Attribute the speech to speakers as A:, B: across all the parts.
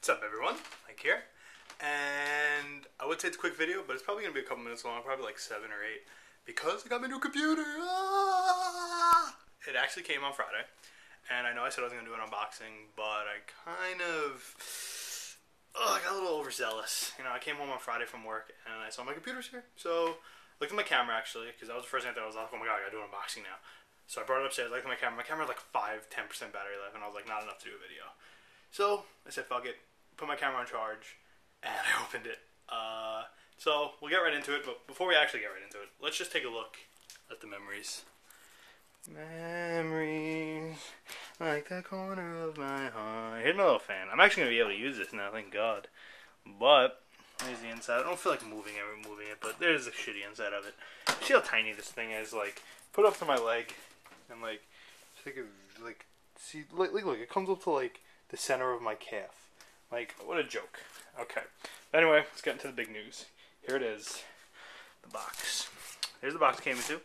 A: What's up, everyone? Mike here, and I would say it's a quick video, but it's probably going to be a couple minutes long, probably like 7 or 8, because I got my new computer! It actually came on Friday, and I know I said I was going to do an unboxing, but I kind of I got a little overzealous. You know, I came home on Friday from work, and I saw my computer's here, so I looked at my camera, actually, because that was the first thing I thought. I was like, oh my god, I got to do an unboxing now. So I brought it upstairs, I looked at my camera had like 5-10% battery life, and I was like, not enough to do a video. So I said, fuck it. Put my camera on charge, and I opened it. So we'll get right into it, but before we actually get right into it, let's just take a look at the memories. Memories, like the corner of my heart. Here's my little fan. I'm actually going to be able to use this now, thank God. But, there's the inside. I don't feel like moving it, but there's the shitty inside of it. See how tiny this thing is? Like, put it up to my leg, and like, take a, like, see, look, it comes up to like the center of my calf. Like, what a joke. Okay. Anyway, let's get into the big news. Here it is. The box. Here's the box it came into.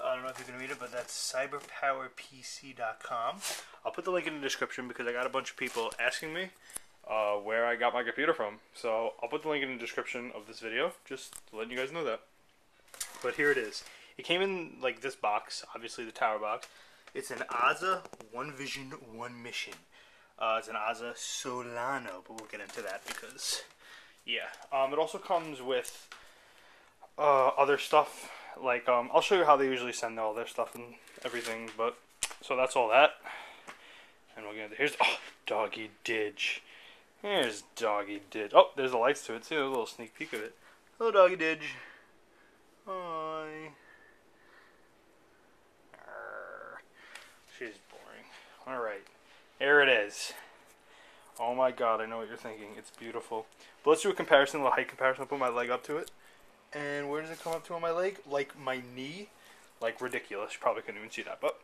A: I don't know if you can read it, but that's cyberpowerpc.com. I'll put the link in the description because I got a bunch of people asking me where I got my computer from. So I'll put the link in the description of this video, just letting you guys know that. But here it is. It came in like this box, obviously the tower box. It's an ASA One Vision, One Mission. It's an ASA Solano, but we'll get into that because, yeah. It also comes with other stuff. Like, I'll show you how they usually send all their stuff and everything. But so that's all that. And we'll get into here's Doggy Didge. Here's Doggy Didge. Oh, there's the lights to it too. A little sneak peek of it. Hello, Doggy Didge. Hi. She's boring. All right. Here it is. Oh my god, I know what you're thinking. It's beautiful. But let's do a comparison, a little height comparison. I'll put my leg up to it. And where does it come up to on my leg? Like my knee. Like ridiculous. You probably couldn't even see that. But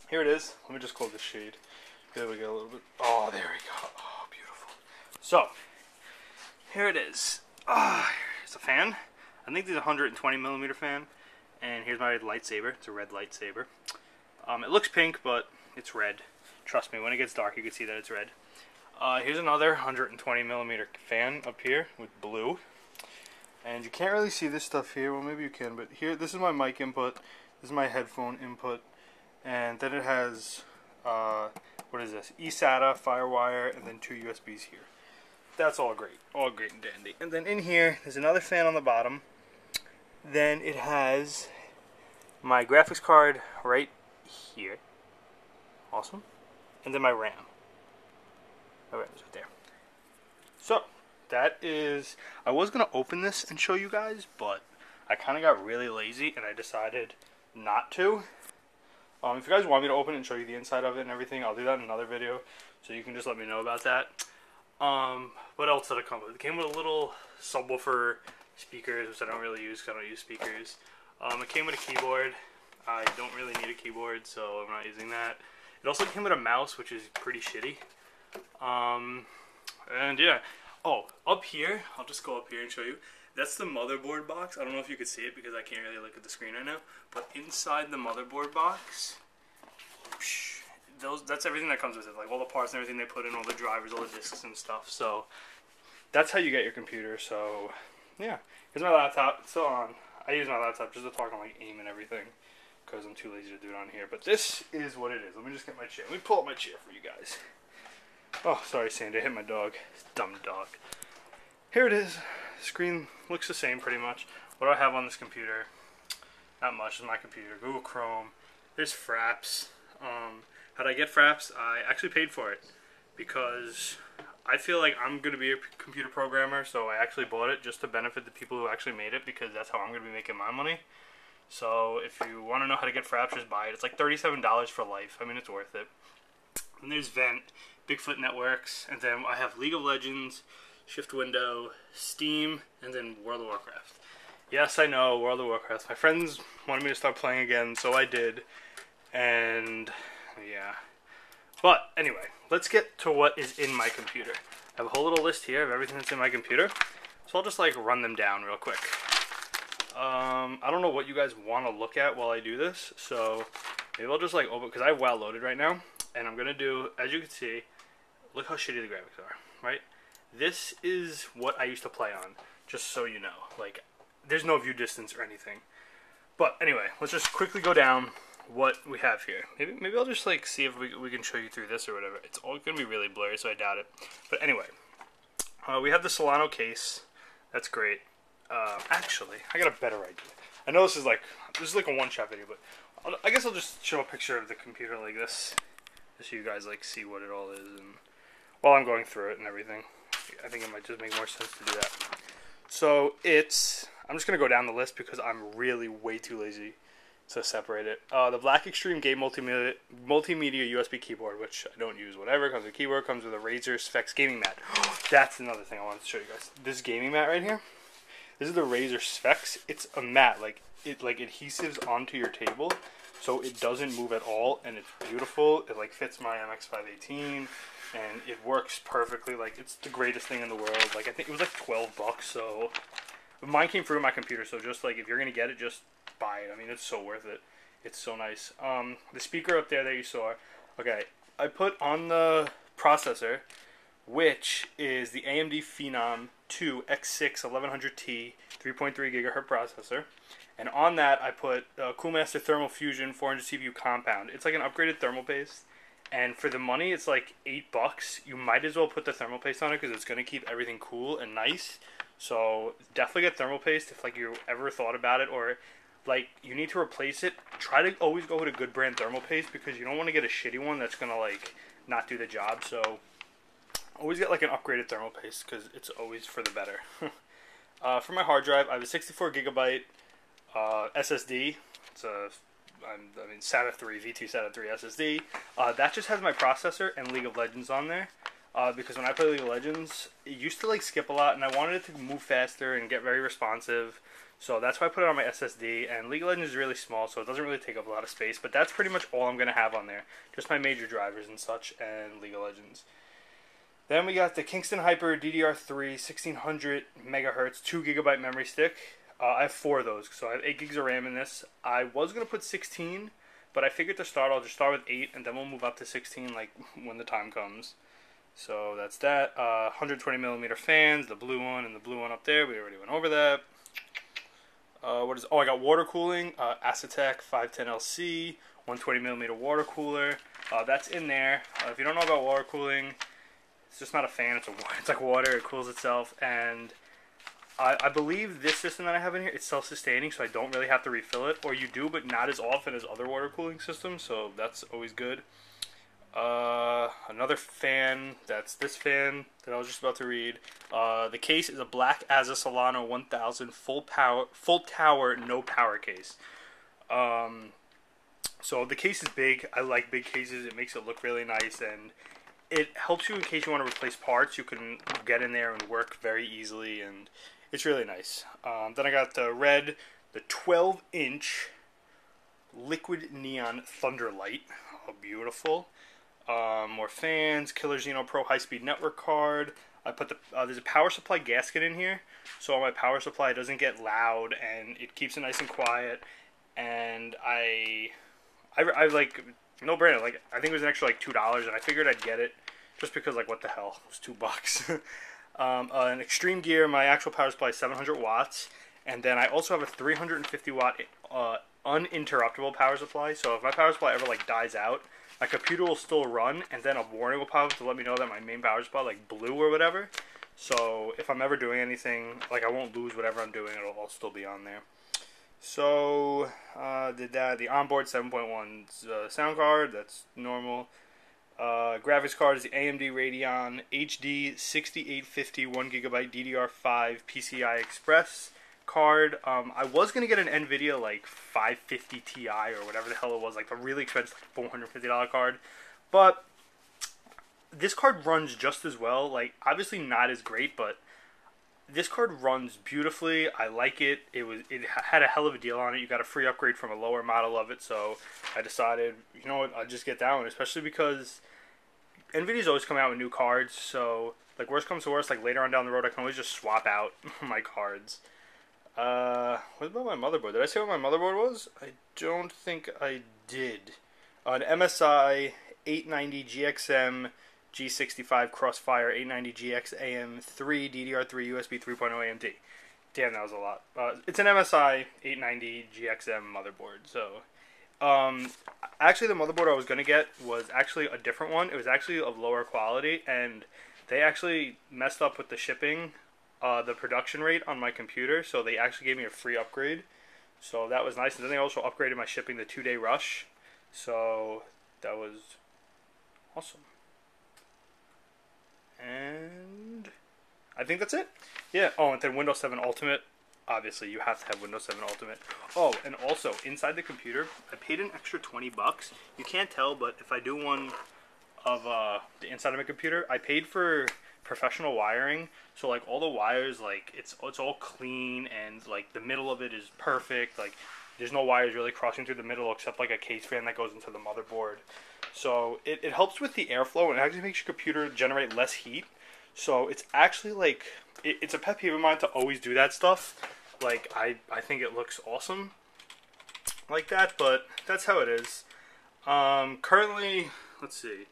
A: here it is. Let me just close the shade. There we go a little bit. Oh, there we go. Oh, beautiful. So, here it is. It's a fan. I think this is a 120mm fan. And here's my lightsaber. It's a red lightsaber. It looks pink, but it's red. Trust me, when it gets dark, you can see that it's red. Here's another 120mm fan up here with blue. And you can't really see this stuff here. Well, maybe you can, but here, this is my mic input. This is my headphone input. And then it has, what is this? eSATA, FireWire, and then 2 USBs here. That's all great. All great and dandy. And then in here, there's another fan on the bottom. Then it has my graphics card right here. Awesome. And then my RAM. My RAM is right there. So, that is... I was going to open this and show you guys, but I kind of got really lazy and I decided not to. If you guys want me to open it and show you the inside of it and everything, I'll do that in another video. So you can just let me know about that. What else did it come with? It came with a little subwoofer speakers, which I don't really use because I don't use speakers. It came with a keyboard. I don't really need a keyboard, so I'm not using that. It also came with a mouse, which is pretty shitty. And yeah. Oh, up here, I'll just go up here and show you. That's the motherboard box. I don't know if you could see it because I can't really look at the screen right now. But inside the motherboard box, that's everything that comes with it. Like all the parts and everything they put in, all the drivers, all the discs and stuff. So that's how you get your computer. So yeah. Here's my laptop. It's still on. I use my laptop just to talk on like AIM and everything, because I'm too lazy to do it on here. But this is what it is. Let me just get my chair. Let me pull up my chair for you guys. Oh, sorry, Sandy. I hit my dog. Dumb dog. Here it is. Screen looks the same pretty much. What do I have on this computer? Not much. It's my computer. Google Chrome. There's Fraps. How did I get Fraps? I actually paid for it because I feel like I'm going to be a computer programmer, so I actually bought it just to benefit the people who actually made it, because that's how I'm going to be making my money. So if you want to know how to get Fraps, just buy it. It's like $37 for life. I mean, it's worth it. And there's Vent, Bigfoot Networks, and then I have League of Legends, Shift Window, Steam, and then World of Warcraft. Yes, I know, World of Warcraft. My friends wanted me to start playing again, so I did. And yeah. But anyway, let's get to what is in my computer. I have a whole little list here of everything that's in my computer. So I'll just like run them down real quick. I don't know what you guys want to look at while I do this, so maybe I'll just like open, because I have WoW loaded right now, and I'm going to do, as you can see, look how shitty the graphics are, right? This is what I used to play on, just so you know. Like, there's no view distance or anything. But anyway, let's just quickly go down what we have here. Maybe I'll just like see if we can show you through this or whatever. It's all gonna be really blurry, so I doubt it. But anyway, we have the Solano case. That's great. Actually, I got a better idea. I know this is like a one-shot video, but I guess I'll just show a picture of the computer like this, just so you guys like see what it all is, and while I'm going through it and everything, I think it might just make more sense to do that. So I'm just gonna go down the list because I'm really way too lazy to separate it. The Black Extreme Game Multimedia USB keyboard, which I don't use. Whatever, comes with a keyboard, comes with a Razer Sphex gaming mat. That's another thing I wanted to show you guys. This gaming mat right here. This is the Razer Sphex. It's a mat, like it adhesives onto your table, so it doesn't move at all, and it's beautiful. It like fits my MX518, and it works perfectly. Like, it's the greatest thing in the world. Like, I think it was like $12, so mine came through my computer. So just like, if you're gonna get it, just buy it. I mean, it's so worth it. It's so nice. The speaker up there that you saw. Okay, I put on the processor, which is the AMD Phenom 2 X6 1100T 3.3 gigahertz processor, and on that I put Coolmaster Thermal Fusion 400 CPU compound. It's like an upgraded thermal paste, and for the money it's like $8. You might as well put the thermal paste on it because it's going to keep everything cool and nice. So definitely get thermal paste if like you ever thought about it, or like you need to replace it. Try to always go with a good brand thermal paste because you don't want to get a shitty one that's going to like not do the job. So always get like an upgraded thermal paste because it's always for the better. For my hard drive, I have a 64 gigabyte SSD. It's a SATA 3 V2 SATA 3 SSD. That just has my processor and League of Legends on there. Because when I play League of Legends, it used to like skip a lot, and I wanted it to move faster and get very responsive. So that's why I put it on my SSD. And League of Legends is really small, so it doesn't really take up a lot of space. But that's pretty much all I'm gonna have on there. Just my major drivers and such, and League of Legends. Then we got the Kingston Hyper DDR3 1600 megahertz 2 gigabyte memory stick. I have 4 of those, so I have 8 gigs of RAM in this. I was going to put 16, but I figured to start, I'll just start with 8, and then we'll move up to 16 like when the time comes. So that's that. 120 millimeter fans, the blue one and the blue one up there. We already went over that. I got water cooling, Acetec 510LC, 120 millimeter water cooler. That's in there. If you don't know about water cooling, it's just not a fan. It's like water. It cools itself, and I believe this system that I have in here, it's self-sustaining, so I don't really have to refill it. Or you do, but not as often as other water cooling systems, so that's always good. Another fan, that's this fan that I was just about to read. The case is a black Asa Solano 1000 full tower, no power case. So the case is big. I like big cases. It makes it look really nice, and it helps you in case you want to replace parts. You can get in there and work very easily, and it's really nice. Then I got the 12-inch liquid neon thunder light. Oh, beautiful. More fans, Killer Xeno Pro high-speed network card. I put there's a power supply gasket in here, so my power supply doesn't get loud, and it keeps it nice and quiet. And I like, no brainer. Like, I think it was an extra like $2, and I figured I'd get it just because, like, what the hell? It was $2. An Extreme Gear, my actual power supply is 700 watts, and then I also have a 350 watt uninterruptible power supply. So if my power supply ever like dies out, my computer will still run, and then a warning will pop up to let me know that my main power supply like blew or whatever. So if I'm ever doing anything, like, I won't lose whatever I'm doing. It'll all still be on there. So the onboard 7.1 sound card, that's normal. Graphics card is the AMD Radeon HD 6850 1GB DDR5 PCI Express card. I was going to get an NVIDIA like 550 Ti or whatever the hell it was, like the really expensive like $450 card. But this card runs just as well. Like, obviously not as great, but this card runs beautifully. I like it. It had a hell of a deal on it. You got a free upgrade from a lower model of it, so I decided, you know what, I'll just get that one, especially because NVIDIA's always coming out with new cards, so, like, worst comes to worst, like, later on down the road, I can always just swap out my cards. What about my motherboard? Did I say what my motherboard was? I don't think I did. An MSI 890 GXM G65 Crossfire 890GX AM3 DDR3 USB 3.0 AMD. Damn, that was a lot. It's an MSI 890 GXM motherboard. So, actually, the motherboard I was gonna get was actually a different one. It was actually of lower quality, and they actually messed up with the shipping, the production rate on my computer. So they actually gave me a free upgrade. So that was nice. And then they also upgraded my shipping to 2-day rush. So that was awesome. And I think that's it. Yeah. Oh, and then Windows 7 Ultimate. Obviously, you have to have Windows 7 Ultimate. Oh, and also, inside the computer, I paid an extra $20. You can't tell, but if I do one of the inside of my computer, I paid for professional wiring. So, like, all the wires, like, it's all clean, and, like, the middle of it is perfect. Like, there's no wires really crossing through the middle except, like, a case fan that goes into the motherboard. So, it helps with the airflow, and it actually makes your computer generate less heat. So, it's actually, like, it's a pet peeve of mine to always do that stuff. Like, I think it looks awesome like that, but that's how it is. Currently, let's see.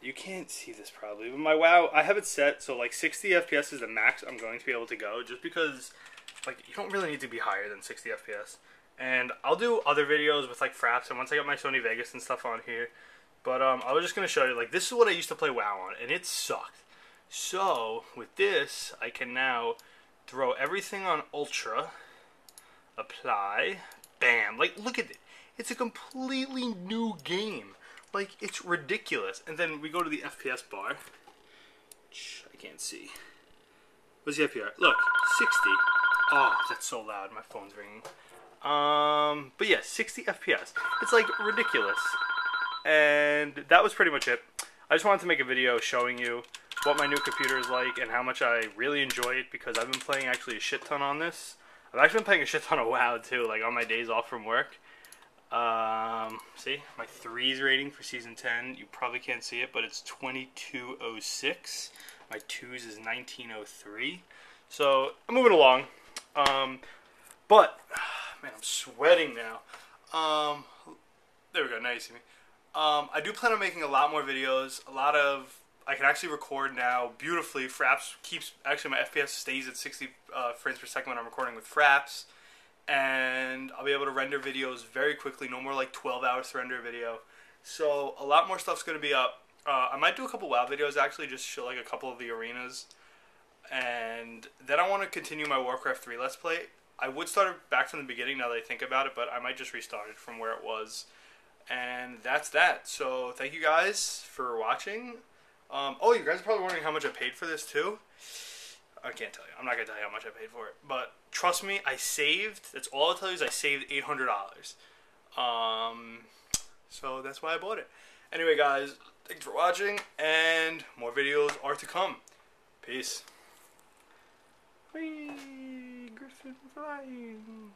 A: You can't see this probably, but my WoW, I have it set so like 60 FPS is the max I'm going to be able to go, just because like you don't really need to be higher than 60 FPS. And I'll do other videos with like fraps, and once I got my Sony Vegas and stuff on here. But I was just going to show you, like, this is what I used to play WoW on, and it sucked. So, with this, I can now throw everything on Ultra, apply, bam. Like, look at it. It's a completely new game. Like, it's ridiculous. And then we go to the FPS bar. I can't see. What's the FPS? Look, 60. Oh, that's so loud. My phone's ringing. But yeah, 60 FPS. It's, like, ridiculous. And that was pretty much it. I just wanted to make a video showing you what my new computer is like and how much I really enjoy it, because I've been playing actually a shit ton on this. I've actually been playing a shit ton of WoW too, like on my days off from work. See, my 3's rating for Season 10, you probably can't see it, but it's 2206. My 2's is 1903. So, I'm moving along. But, man, I'm sweating now. There we go, now you see me. I do plan on making a lot more videos, I can actually record now beautifully. Fraps keeps, actually my FPS stays at 60 frames per second when I'm recording with Fraps. And I'll be able to render videos very quickly, no more like 12 hours to render a video. So a lot more stuff's going to be up. I might do a couple WoW videos actually, just show like a couple of the arenas. And then I want to continue my Warcraft 3 Let's Play. I would start it back from the beginning now that I think about it, but I might just restart it from where it was. And that's that. So thank you guys for watching. Oh, you guys are probably wondering how much I paid for this too. I can't tell you. I'm not going to tell you how much I paid for it. But trust me, I saved. That's all I'll tell you is I saved $800. So that's why I bought it. Anyway, guys, thanks for watching. And more videos are to come. Peace. Whee! Griffin flying.